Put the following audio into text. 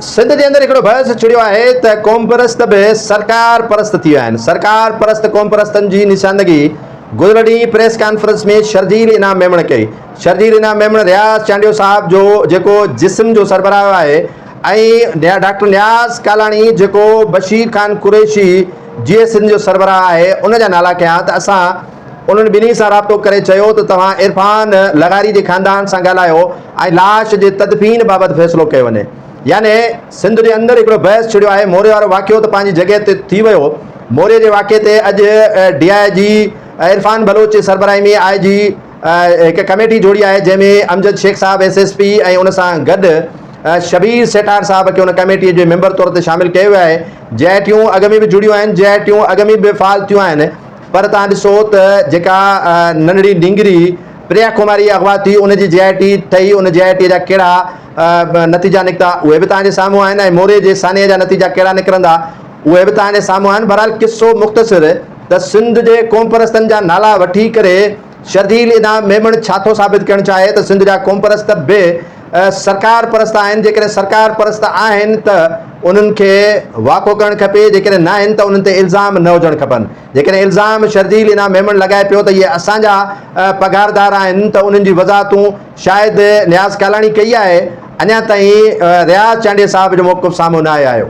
सिंध के अंदर एक बहस छिड़ियो है त क़ौम परस्त भी सरकार परस्त थी विया आहिनि। सरकार परस्त क़ौम परस्तनि जी निशानदगी गुज़िरियल ॾींहुं प्रेस कॉन्फ्रेंस में शर्जील इनाम मेमण कई। शर्जील इनाम मेमण रियाज़ चांडियो साहब जो जेको जिस्म जो सरबराह है ऐं डॉक्टर नियाज़ कालाणी जेको बशीर खान कुरैशी GS सिंध जो सरबराह है उन जा नाला कया त असां उन्हनि ॿिन्ही सां राब्तो करे चयो त तव्हां इरफान लगारी जे ख़ानदान सां ॻाल्हायो ऐं लाश जे तदफीन बाबति फ़ैसिलो कयो वञे। यानी सिंध के अंदर एक बहस छिड़ियो है। मोरे वारो वाक़ियो तो पंहिंजी जगह ते थी वियो। मोरे के वाक़े ते अॼु DIG इरफान बलोच सरबराही में IG एक कमेटी जोड़ी है जैमें अमजद शेख साहब SSP ऐं उन सां गॾु शबीर सेठार साहब के उन कमेटी के मेंबर तौर ते शामिल किया विया है। JITयूं अॻ में भी जुड़ियूं आहिनि, JITयूं अॻ में भी फ़ाल थियूं आहिनि, पर तव्हां ॾिसो त जेका नंढड़ी डिंगरी प्रिया कुमारी अगवा थी उन जी JIT ठही, उन JIT जा कहिड़ा नतीजा निकिता उहे बि तव्हांजे साम्हूं आहिनि ऐं मोरे जे साने जा नतीजा कहिड़ा निकिरंदा उहे बि तव्हांजे साम्हूं आहिनि। बहरहाल किस्सो मुख़्तसिर त सिंध जे क़ौम परस्तनि जा नाला वठी करे शर्जील इनाम मेमण छा थो साबित करणु चाहे त सिंध जा क़ौम परस्त बि सरकार परस्त आहिनि। जेकॾहिं सरकार परस्त आहिनि त उन्हनि खे वाक़ो करणु खपे, जेकॾहिं न आहिनि त उन्हनि ते इल्ज़ाम न हुजणु खपनि। जेकॾहिं इल्ज़ाम शर्जील इनाम मेमण लॻाए पियो त इहे असांजा पघारदार आहिनि त उन्हनि जी वज़ाहतूं शायदि नियाज़ कालाणी कई आहे। अञा ताईं रियाज़ चांडिया साहब जो मौक़िफ़ साम्हूं न आयो।